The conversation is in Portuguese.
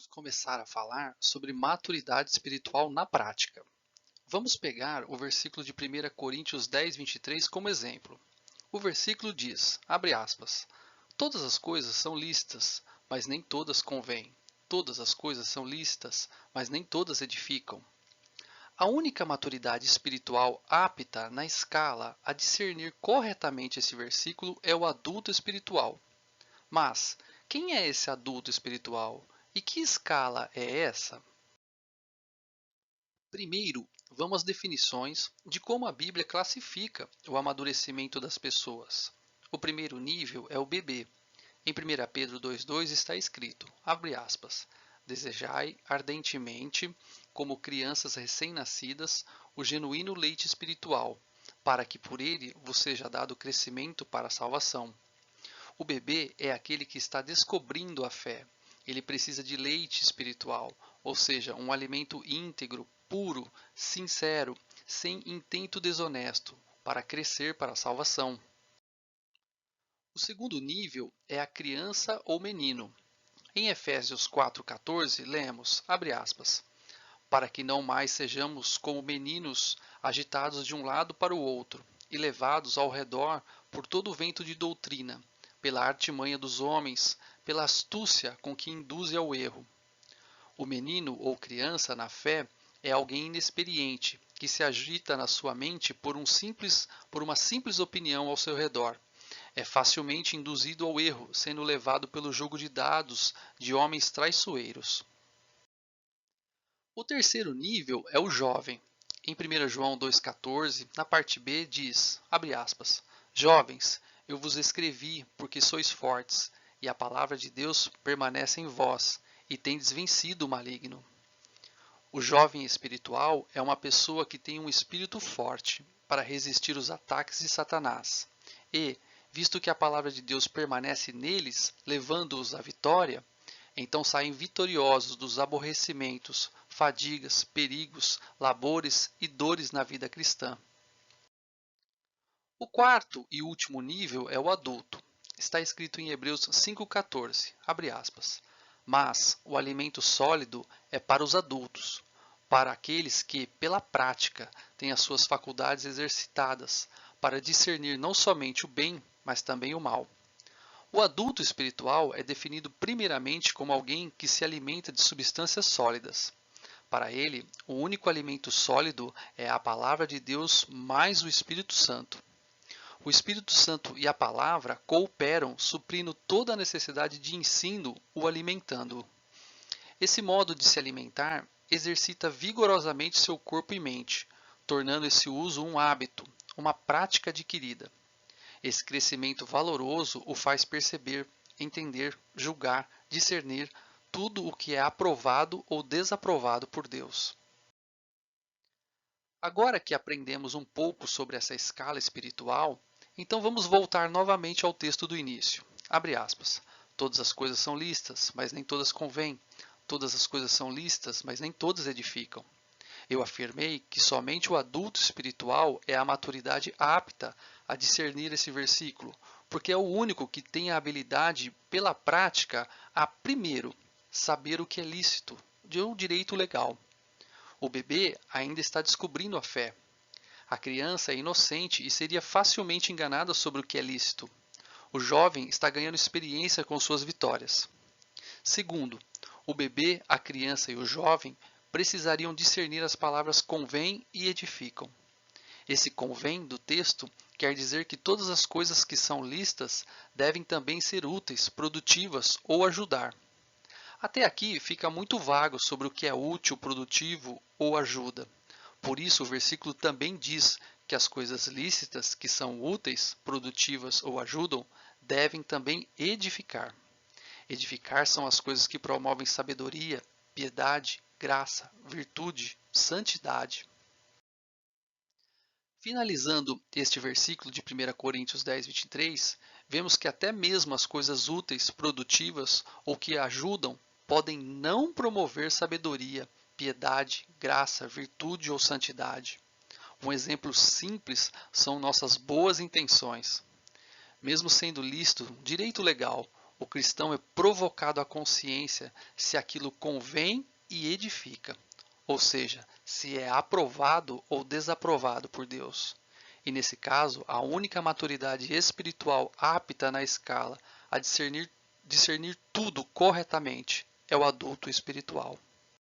Vamos começar a falar sobre maturidade espiritual na prática. Vamos pegar o versículo de 1 Coríntios 10, 23 como exemplo. O versículo diz, abre aspas, todas as coisas são lícitas, mas nem todas convêm. Todas as coisas são lícitas, mas nem todas edificam. A única maturidade espiritual apta na escala a discernir corretamente esse versículo é o adulto espiritual. Mas, quem é esse adulto espiritual? E que escala é essa? Primeiro, vamos às definições de como a Bíblia classifica o amadurecimento das pessoas. O primeiro nível é o bebê. Em 1 Pedro 2,2 está escrito, abre aspas, desejai ardentemente, como crianças recém-nascidas, o genuíno leite espiritual, para que por ele vos seja dado crescimento para a salvação. O bebê é aquele que está descobrindo a fé. Ele precisa de leite espiritual, ou seja, um alimento íntegro, puro, sincero, sem intento desonesto, para crescer para a salvação. O segundo nível é a criança ou menino. Em Efésios 4,14, lemos, abre aspas, para que não mais sejamos como meninos agitados de um lado para o outro e levados ao redor por todo o vento de doutrina, pela artimanha dos homens, pela astúcia com que induzem ao erro. O menino ou criança na fé é alguém inexperiente, que se agita na sua mente por uma simples opinião ao seu redor. É facilmente induzido ao erro, sendo levado pelo jogo de dados de homens traiçoeiros. O terceiro nível é o jovem. Em 1 João 2,14, na parte B, diz, abre aspas, jovens, eu vos escrevi porque sois fortes, e a palavra de Deus permanece em vós, e tendes vencido o maligno. O jovem espiritual é uma pessoa que tem um espírito forte para resistir os ataques de Satanás. E, visto que a palavra de Deus permanece neles, levando-os à vitória, então saem vitoriosos dos aborrecimentos, fadigas, perigos, labores e dores na vida cristã. O quarto e último nível é o adulto. Está escrito em Hebreus 5,14, abre aspas. Mas o alimento sólido é para os adultos, para aqueles que, pela prática, têm as suas faculdades exercitadas, para discernir não somente o bem, mas também o mal. O adulto espiritual é definido primeiramente como alguém que se alimenta de substâncias sólidas. Para ele, o único alimento sólido é a palavra de Deus mais o Espírito Santo. O Espírito Santo e a palavra cooperam, suprindo toda a necessidade de ensino, o alimentando-o. Esse modo de se alimentar exercita vigorosamente seu corpo e mente, tornando esse uso um hábito, uma prática adquirida. Esse crescimento valoroso o faz perceber, entender, julgar, discernir tudo o que é aprovado ou desaprovado por Deus. Agora que aprendemos um pouco sobre essa escala espiritual, então vamos voltar novamente ao texto do início. Abre aspas. Todas as coisas são lícitas, mas nem todas convêm. Todas as coisas são lícitas, mas nem todas edificam. Eu afirmei que somente o adulto espiritual é a maturidade apta a discernir esse versículo, porque é o único que tem a habilidade, pela prática, a, primeiro, saber o que é lícito, de um direito legal. O bebê ainda está descobrindo a fé. A criança é inocente e seria facilmente enganada sobre o que é lícito. O jovem está ganhando experiência com suas vitórias. Segundo, o bebê, a criança e o jovem precisariam discernir as palavras convém e edificam. Esse convém do texto quer dizer que todas as coisas que são lícitas devem também ser úteis, produtivas ou ajudar. Até aqui fica muito vago sobre o que é útil, produtivo ou ajuda. Por isso, o versículo também diz que as coisas lícitas, que são úteis, produtivas ou ajudam, devem também edificar. Edificar são as coisas que promovem sabedoria, piedade, graça, virtude, santidade. Finalizando este versículo de 1 Coríntios 10, 23, vemos que até mesmo as coisas úteis, produtivas ou que ajudam podem não promover sabedoria, piedade, graça, virtude ou santidade. Um exemplo simples são nossas boas intenções. Mesmo sendo lícito, direito legal, O cristão é provocado à consciência se aquilo convém e edifica, ou seja, se é aprovado ou desaprovado por Deus. E nesse caso, a única maturidade espiritual apta na escala a discernir tudo corretamente é o adulto espiritual.